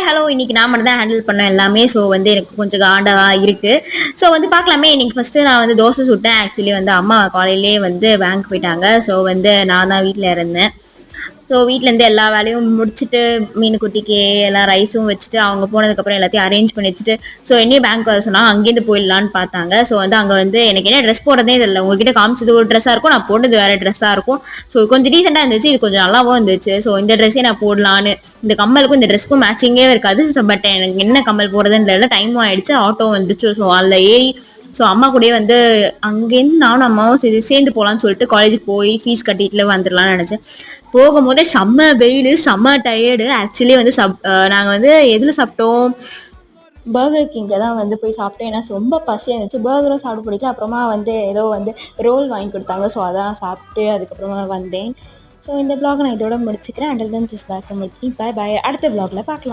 Hello. இன்னைக்கு நான் மட்டும் தான் ஹேண்டில் பண்ணேன் எல்லாமே. ஸோ எனக்கு கொஞ்சம் காண்டா இருக்கு. ஸோ பார்க்கலாமே. இன்னைக்கு ஃபர்ஸ்ட் நான் தோசை சுட்டேன். ஆக்சுவலி அம்மா காலையிலேயே பேங்க் போயிட்டாங்க. ஸோ நான் தான் வீட்டில் இருந்தேன். ஸோ வீட்டிலேருந்து எல்லா வேலையும் முடிச்சுட்டு மீன் குட்டிக்கு எல்லாம் ரைஸும் வச்சுட்டு அவங்க போனதுக்கப்புறம் எல்லாத்தையும் அரேஞ்ச் பண்ணி வச்சுட்டு என்னையும் பேங்க் வர சொன்னாங்க. அங்கேருந்து போயிடலான்னு பார்த்தாங்க. ஸோ அங்கே எனக்கு என்ன ட்ரெஸ் போடுறதே தெரியல. உங்ககிட்ட காமிச்சது ஒரு ட்ரெஸ்ஸாக இருக்கும், நான் போட்டது வேற ட்ரெஸ்ஸாக இருக்கும். ஸோ கொஞ்சம் டீசெண்டாக இருந்துச்சு, இது கொஞ்சம் நல்லாவும் இருந்துச்சு. ஸோ இந்த ட்ரெஸ்ஸே நான் போடலான்னு, இந்த கம்மலுக்கும் இந்த ட்ரெஸ்க்கும் மேட்சிங்கே இருக்காது. பட் எனக்கு என்ன கம்மல் போடுறதுன்னு தெரியல. டைமும் ஆயிடுச்சு, ஆட்டோ வந்துச்சு. ஸோ அதில் ஏறி அம்மா கூடயே அங்கேருந்து நானும் அம்மாவும் சேர்ந்து போகலான்னு சொல்லிட்டு காலேஜுக்கு போய் ஃபீஸ் கட்டிட்டு வந்துடலாம்னு நினச்சேன். போகும்போதே செம்ம வெயில், செம்ம டயர்டு. ஆக்சுவலி நாங்கள் எதில் சாப்பிட்டோம், பர்கர் கிங்கில் தான் போய் சாப்பிட்டேன். ஏன்னா ரொம்ப பசியாக இருந்துச்சு. பர்கரும் சாப்பிட பிடிக்கல. அப்புறமா ஏதோ ரோல் வாங்கி கொடுத்தாங்க. ஸோ அதான் சாப்பிட்டு அதுக்கப்புறமா வந்தேன். ஸோ இந்த ப்ளாக் நான் இதோட முடிச்சுக்கிறேன். Under then this back from me. Bye bye. அடுத்த ப்ளாகில் பார்க்கலாம்.